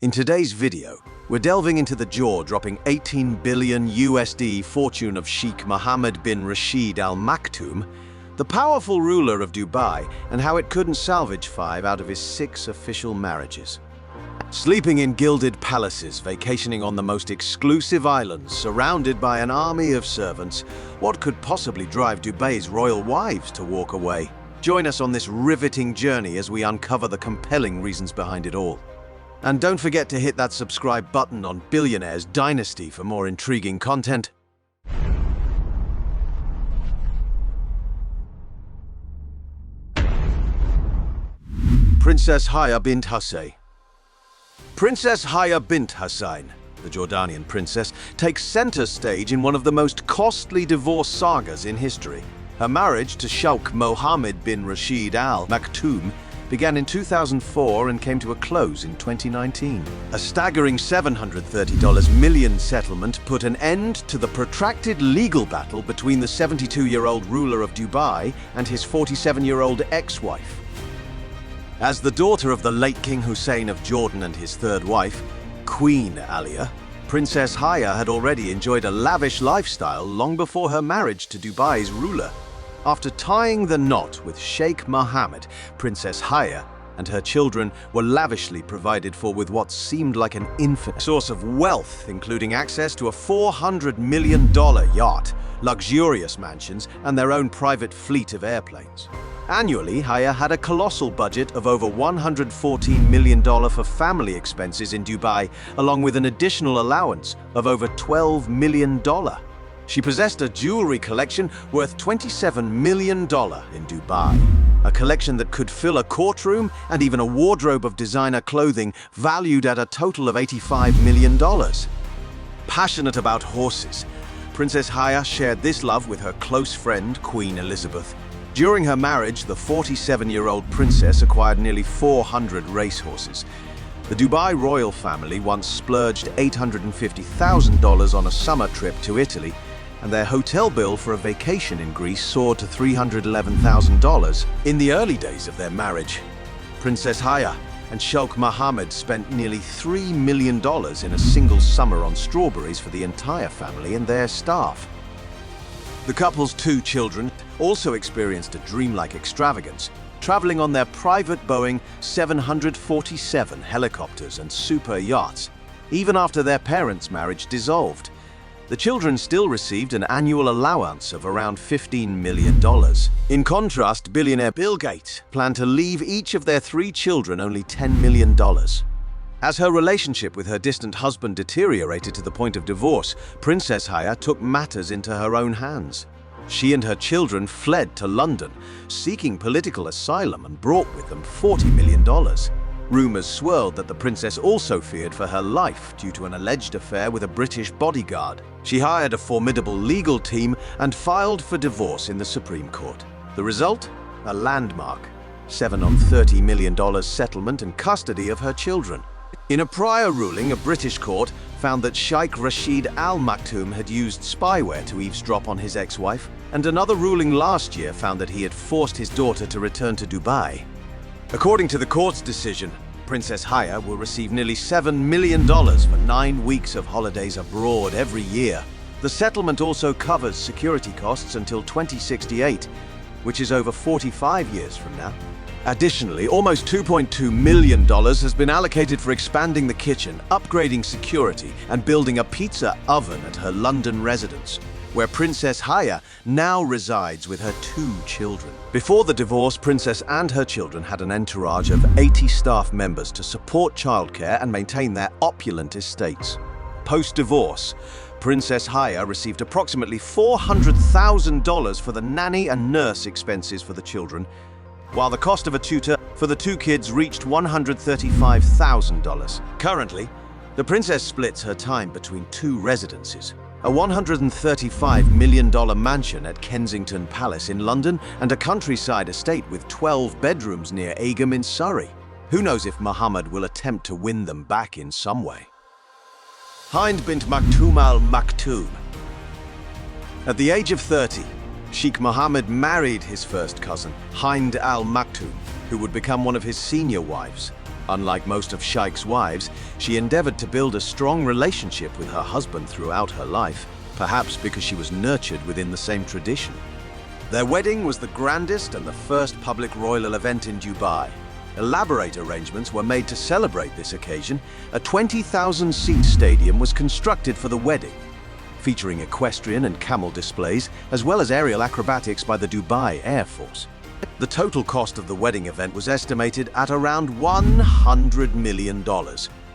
In today's video, we're delving into the jaw-dropping 18 billion USD fortune of Sheikh Mohammed bin Rashid Al Maktoum, the powerful ruler of Dubai, and how it couldn't salvage 5 out of his 6 official marriages. Sleeping in gilded palaces, vacationing on the most exclusive islands, surrounded by an army of servants, what could possibly drive Dubai's royal wives to walk away? Join us on this riveting journey as we uncover the compelling reasons behind it all. And don't forget to hit that subscribe button on Billionaire Dynasty for more intriguing content. Princesshaa Bint Hassan. Princesshaa Bint Hassan, the Jordanian princess, takes center stage in one of the most costly divorce sagas in history. Her marriage to Sheikh Mohammed bin Rashid Al Maktoum began in 2004 and came to a close in 2019. A staggering $730 million settlement put an end to the protracted legal battle between the 72-year-old ruler of Dubai and his 47-year-old ex-wife. As the daughter of the late King Hussein of Jordan and his third wife, Queen Alia, Princesshaa had already enjoyed a lavish lifestyle long before her marriage to Dubai's ruler. After tying the knot with Sheikh Mohammed, Princesshaa and her children were lavishly provided for with what seemed like an infinite source of wealth, including access to a $400 million yacht, luxurious mansions, and their own private fleet of airplanes. Annually, Haya had a colossal budget of over $114 million for family expenses in Dubai, along with an additional allowance of over $12 million. She possessed a jewelry collection worth $27 million in Dubai, a collection that could fill a courtroom and even a wardrobe of designer clothing valued at a total of $85 million. Passionate about horses, Princesshaa shared this love with her close friend, Queen Elizabeth. During her marriage, the 47-year-old princess acquired nearly 400 racehorses. The Dubai royal family once splurged $850,000 on a summer trip to Italy, and their hotel bill for a vacation in Greece soared to $311,000. In the early days of their marriage, Princesshaa and Sheikh Mohammed spent nearly $3 million in a single summer on strawberries for the entire family and their staff. The couple's 2 children also experienced a dreamlike extravagance, traveling on their private Boeing 747 helicopters and super yachts, even after their parents' marriage dissolved. The children still received an annual allowance of around $15 million. In contrast, billionaire Bill Gates planned to leave each of their 3 children only $10 million. As her relationship with her distant husband deteriorated to the point of divorce, Princesshaa took matters into her own hands. She and her children fled to London, seeking political asylum, and brought with them $40 million. Rumors swirled that the princess also feared for her life due to an alleged affair with a British bodyguard. She hired a formidable legal team and filed for divorce in the Supreme Court. The result? A landmark $730 million settlement and custody of her children. In a prior ruling, a British court found that Sheikh Rashid Al Maktoum had used spyware to eavesdrop on his ex-wife, and another ruling last year found that he had forced his daughter to return to Dubai. According to the court's decision, Princesshaa will receive nearly $7 million for 9 weeks of holidays abroad every year. The settlement also covers security costs until 2068, which is over 45 years from now. Additionally, almost $2.2 million has been allocated for expanding the kitchen, upgrading security, and building a pizza oven at her London residence, where Princesshaa now resides with her 2 children. Before the divorce, Princess and her children had an entourage of 80 staff members to support childcare and maintain their opulent estates. Post-divorce, Princesshaa received approximately $400,000 for the nanny and nurse expenses for the children, while the cost of a tutor for the 2 kids reached $135,000. Currently, the princess splits her time between 2 residences: a $135 million mansion at Kensington Palace in London and a countryside estate with 12 bedrooms near Egham in Surrey. Who knows if Mohammed will attempt to win them back in some way. Hind Bint Maktoum Al Maktoum. At the age of 30, Sheikh Mohammed married his first cousin, Hind Al Maktoum, who would become one of his senior wives. Unlike most of Sheikh's wives, she endeavored to build a strong relationship with her husband throughout her life, perhaps because she was nurtured within the same tradition. Their wedding was the grandest and the first public royal event in Dubai. Elaborate arrangements were made to celebrate this occasion. A 20,000-seat stadium was constructed for the wedding, featuring equestrian and camel displays, as well as aerial acrobatics by the Dubai Air Force. The total cost of the wedding event was estimated at around $100 million.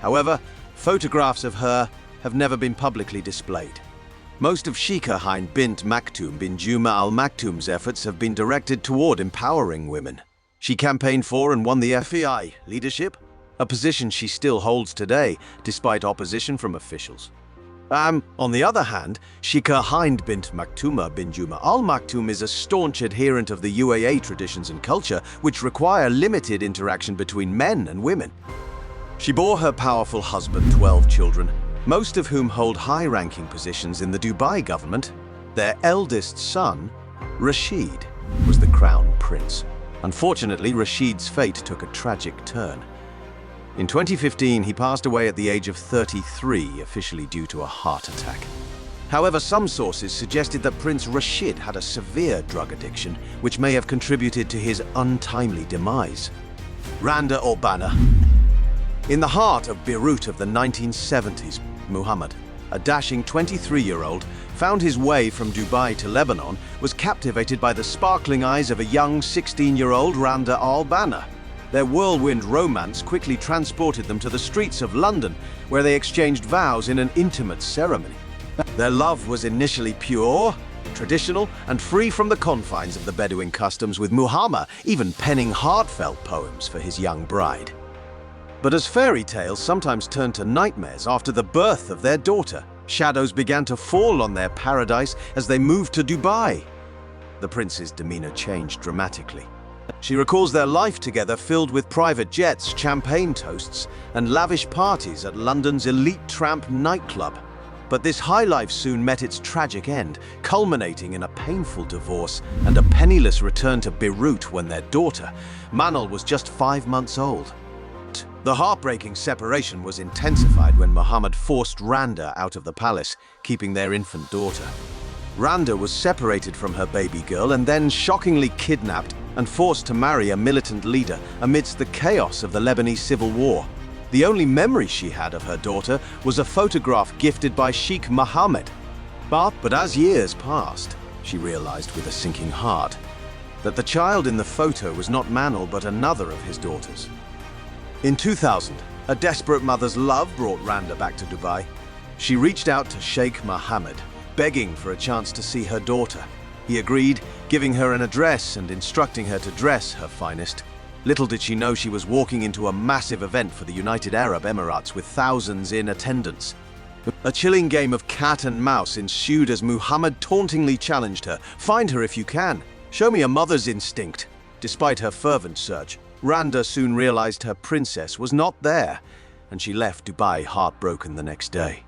However, photographs of her have never been publicly displayed. Most of Sheikha Hind Bint Maktoum bin Juma AlMakum's efforts have been directed toward empowering women. She campaigned for and won the FEI leadership, a position she still holds today, despite opposition from officials. On the other hand, Sheikha Hind Bint Maktoum bin Juma AlMakum is a staunch adherent of the UAE traditions and culture, which require limited interaction between men and women. She bore her powerful husband 12 children, most of whom hold high-ranking positions in the Dubai government. Their eldest son, Rashid, was the crown prince. Unfortunately, Rashid's fate took a tragic turn. In 2015, he passed away at the age of 33, officially due to a heart attack. However, some sources suggested that Prince Rashid had a severe drug addiction, which may have contributed to his untimely demise. Randa Al-Banna. In the heart of Beirut of the 1970s, Muhammad, a dashing 23-year-old, found his way from Dubai to Lebanon, was captivated by the sparkling eyes of a young 16-year-old Randa Al-Banna. Their whirlwind romance quickly transported them to the streets of London, where they exchanged vows in an intimate ceremony. Their love was initially pure, traditional, and free from the confines of the Bedouin customs, with Muhammad even penning heartfelt poems for his young bride. But as fairy tales sometimes turned to nightmares after the birth of their daughter, shadows began to fall on their paradise as they moved to Dubai. The prince's demeanor changed dramatically. She recalls their life together filled with private jets, champagne toasts, and lavish parties at London's elite tramp nightclub. But this high life soon met its tragic end, culminating in a painful divorce and a penniless return to Beirut when their daughter, Manal, was just 5 months old. The heartbreaking separation was intensified when Muhammad forced Randa out of the palace, keeping their infant daughter. Randa was separated from her baby girl and then shockingly kidnapped and forced to marry a militant leader amidst the chaos of the Lebanese civil war. The only memory she had of her daughter was a photograph gifted by Sheikh Mohammed. But as years passed, she realized with a sinking heart that the child in the photo was not Manal but another of his daughters. In 2000, a desperate mother's love brought Randa back to Dubai. She reached out to Sheikh Mohammed, begging for a chance to see her daughter. He agreed, giving her an address and instructing her to dress her finest. Little did she know she was walking into a massive event for the United Arab Emirates with thousands in attendance. A chilling game of cat and mouse ensued as Muhammad tauntingly challenged her, "Find her if you can. Show me a mother's instinct." Despite her fervent search, Randa soon realized her princess was not there, and she left Dubai heartbroken the next day.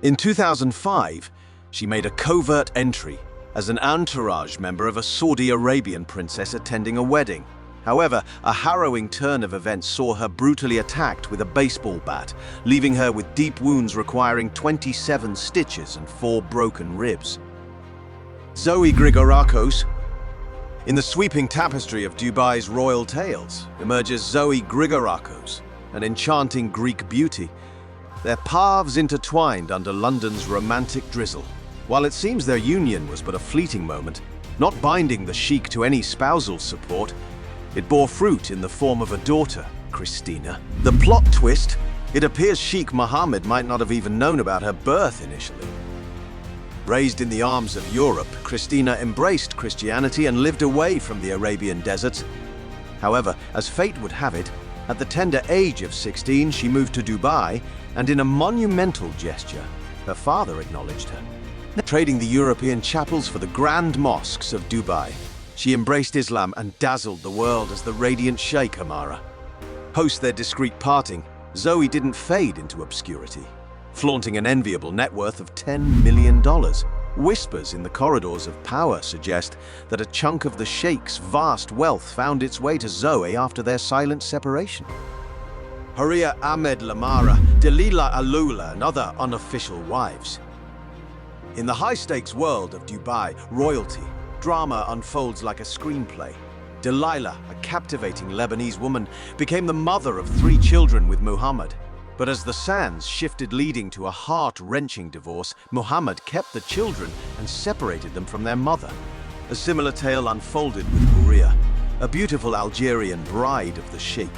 In 2005, she made a covert entry as an entourage member of a Saudi Arabian princess attending a wedding. However, a harrowing turn of events saw her brutally attacked with a baseball bat, leaving her with deep wounds requiring 27 stitches and 4 broken ribs. Zoe Grigorakos. In the sweeping tapestry of Dubai's royal tales emerges Zoe Grigorakos, an enchanting Greek beauty. Their paths intertwined under London's romantic drizzle. While it seems their union was but a fleeting moment, not binding the sheik to any spousal support, it bore fruit in the form of a daughter, Christina. The plot twist: it appears Sheikh Mohammed might not have even known about her birth initially. Raised in the arms of Europe, Christina embraced Christianity and lived away from the Arabian deserts. However, as fate would have it, at the tender age of 16, she moved to Dubai, and in a monumental gesture, her father acknowledged her. Trading the European chapels for the grand mosques of Dubai, she embraced Islam and dazzled the world as the radiant Sheikh Amara. Post their discreet parting, Zoe didn't fade into obscurity, flaunting an enviable net worth of $10 million. Whispers in the corridors of power suggest that a chunk of the Sheikh's vast wealth found its way to Zoe after their silent separation. Huriya Ahmed Lamara, Dalila Alula, and other unofficial wives. In the high-stakes world of Dubai royalty, drama unfolds like a screenplay. Delilah, a captivating Lebanese woman, became the mother of 3 children with Muhammad. But as the sands shifted, leading to a heart-wrenching divorce, Muhammad kept the children and separated them from their mother. A similar tale unfolded with Huriya, a beautiful Algerian bride of the Sheikh.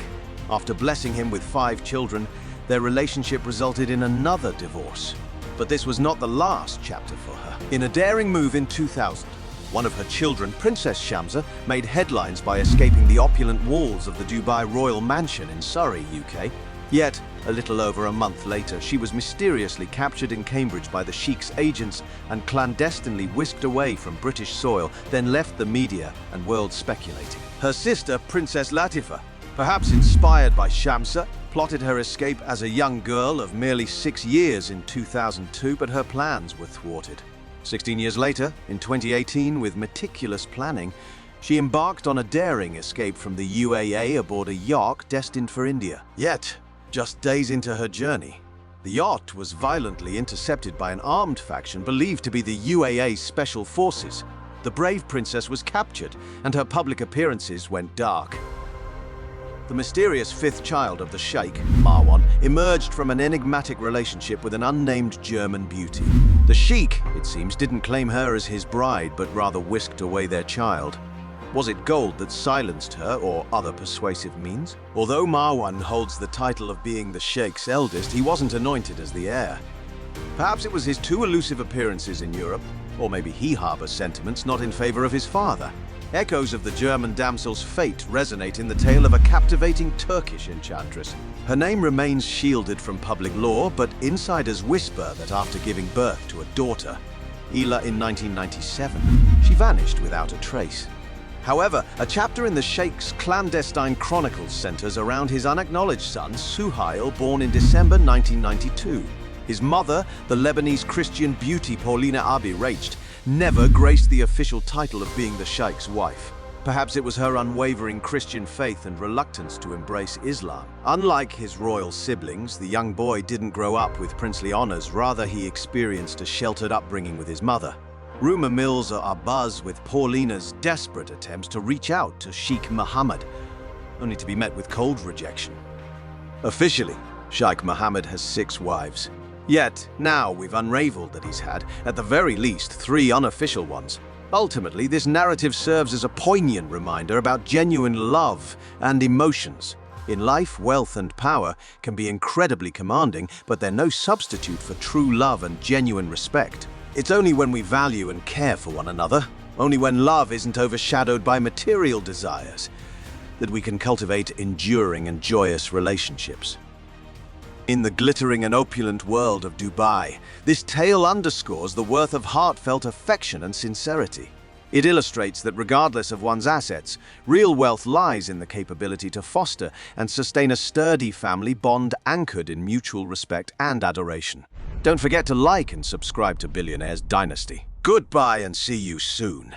After blessing him with 5 children, their relationship resulted in another divorce. But this was not the last chapter for her. In a daring move in 2000, one of her children, Princess Shamsa, made headlines by escaping the opulent walls of the Dubai royal mansion in Surrey, UK. Yet, a little over a month later, she was mysteriously captured in Cambridge by the Sheikh's agents and clandestinely whisked away from British soil, then left the media and world speculating. Her sister, Princess Latifa, perhaps inspired by Shamsa, plotted her escape as a young girl of merely 6 years in 2002, but her plans were thwarted. 16 years later, in 2018, with meticulous planning, she embarked on a daring escape from the UAE aboard a yacht destined for India. Yet, just days into her journey, the yacht was violently intercepted by an armed faction believed to be the UAE Special Forces. The brave princess was captured, and her public appearances went dark. The mysterious 5th child of the Sheikh, Marwan, emerged from an enigmatic relationship with an unnamed German beauty. The Sheikh, it seems, didn't claim her as his bride, but rather whisked away their child. Was it gold that silenced her, or other persuasive means? Although Marwan holds the title of being the Sheikh's eldest, he wasn't anointed as the heir. Perhaps it was his 2 elusive appearances in Europe, or maybe he harbors sentiments not in favor of his father. Echoes of the German damsel's fate resonate in the tale of a captivating Turkish enchantress. Her name remains shielded from public law, but insiders whisper that after giving birth to a daughter, Ela, in 1997, she vanished without a trace. However, a chapter in the Sheikh's clandestine chronicles centers around his unacknowledged son, Suhail, born in December 1992. His mother, the Lebanese Christian beauty Paulina Abi Rached, never graced the official title of being the Sheikh's wife. Perhaps it was her unwavering Christian faith and reluctance to embrace Islam. Unlike his royal siblings, the young boy didn't grow up with princely honors, rather he experienced a sheltered upbringing with his mother. Rumor mills are abuzz with Paulina's desperate attempts to reach out to Sheikh Mohammed, only to be met with cold rejection. Officially, Sheikh Mohammed has 6 wives. Yet, now we've unraveled that he's had, at the very least, 3 unofficial ones. Ultimately, this narrative serves as a poignant reminder about genuine love and emotions. In life, wealth and power can be incredibly commanding, but they're no substitute for true love and genuine respect. It's only when we value and care for one another, only when love isn't overshadowed by material desires, that we can cultivate enduring and joyous relationships. In the glittering and opulent world of Dubai, this tale underscores the worth of heartfelt affection and sincerity. It illustrates that regardless of one's assets, real wealth lies in the capability to foster and sustain a sturdy family bond anchored in mutual respect and adoration. Don't forget to like and subscribe to Billionaire Dynasty. Goodbye and see you soon.